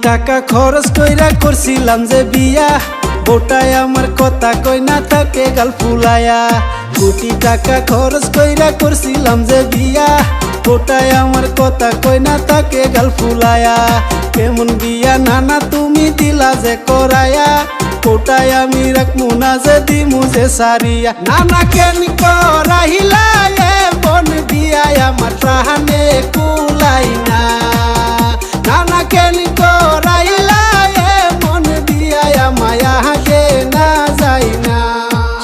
টাকা খরচ কইরা করছিলাম যে বিয়া, ওটাই আমার কথা কই না থাকে গাল ফুলায়া। কোটি টাকা খরচ কইরা করছিলাম যে বিয়া, ওটাই আমার কথা কই না থাকে গাল ফুলায়া। কেমন বিয়া নানা তুমি দিলা যে করায়া, ওটাই আমি রাখমু না যে দিমু যে সারিয়া। নানা কেন করাইলা এ বন বিয়া আমার প্রাণে কুলাই না। নানা কেন করাইলা এ মন দিয়া মায়া হাগে না যাই না।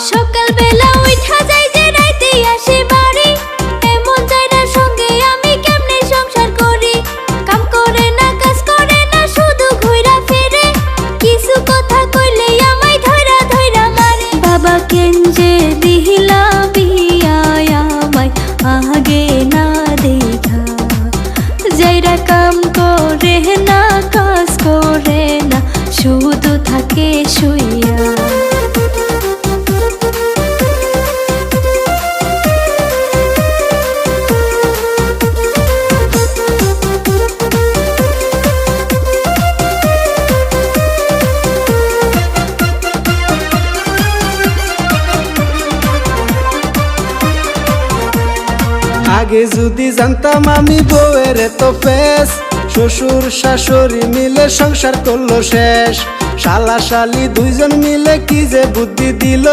সকাল বেলা উঠা যাই যে রাইতে আসে বাড়ি, এমন জায়গার সঙ্গে আমি কেমনে সংসার করি। কাম করে না কাজ করে না শুধু ঘুরা ফিরে, কিছু কথা কইলে আমায় ধইরা ধইরা মারে। বাবা কেন যে দিহিলা বিয়া আমায় আগে না দেখা, যাইরা কাম করে না কাজ করে না শুধু থাকে শুইয়া। আগে যদি জানতাম আমি বউয়ের তো ফেস, শ্বশুর শাশুড়ি মিলে সংসার করলো শেষ। শালা শালি দুইজন মিলে কি যে বুদ্ধি দিল,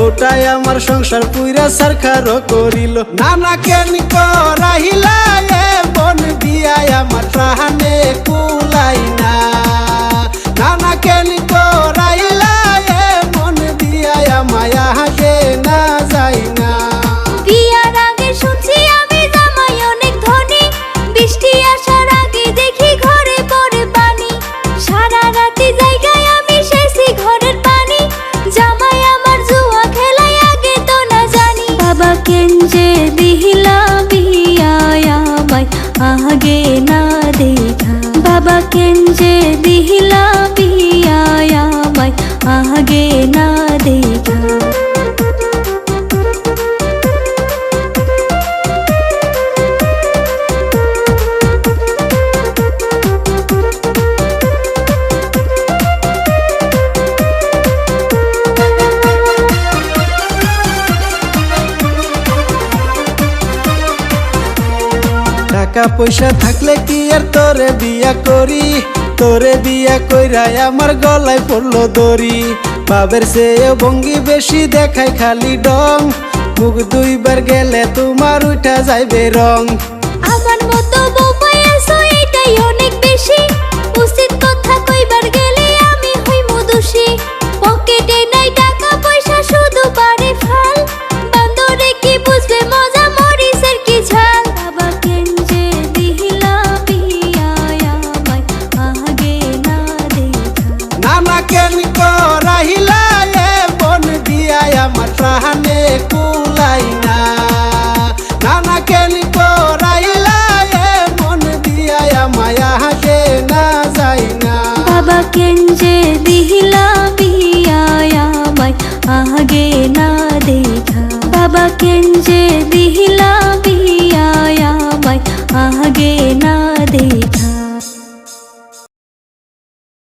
ওটাই আমার সংসার পুইরা সারখারও করিল। নানা কেন করাইলা এ বন বিয়া আমার প্রাণে কুলাই না। নানা কেন করাইলা এ মন দিয়া মায়া হাগে না যাই না। বিয়ার আগে শুনছি আমি জামাই অনেক ধনী, বৃষ্টি আসার আগে দেখি ঘরে পড়ে পানি। সারা রাতি জায়গায় আমি সেছি ঘরের পানি, জামাই আমার জুয়া খেলায় আগে তো না জানি। বাবা কেন যে দিহিলা বিয়া আমায় আগে না দেখা, বাবা কেন যে দিহিলা বিয়া আমায় আগে না দেখা। টাকা পয়সা থাকলে কি আর তোরে বিয়া করি, তোরে বিয়া কইরাই আমার গলায় পড়লো দড়ি। বাবের চেয়ে ভঙ্গি বেশি দেখায় খালি ডং, মুখ দুইবার গেলে তোমার উঠা যাইবে রং। আমার মতো বউ পাইছো এটাই অনেক বেশি, উচিত কথা কইবার গেলে আমি হইমু দোষী। পকেটে নাই টাকা পয়সা শুধু পারে ফাল, বান্দরে কি বুঝবে মজা মরিচের কি ঝাল। বাবা কেন যে দিহিলা বিয়া আমায় আগে না দেখা, নানা কেন করাইলা এ বন বিয়া আমার প্রাণে কুলাই না। নানা কেন করাইলা এ মন দিয়া মায়া হাগে না যাই না। বাবা কেন যে দিহিলা বিয়া আমায় আগে না দেখা, বাবা কেন যে দিহিলা বিয়া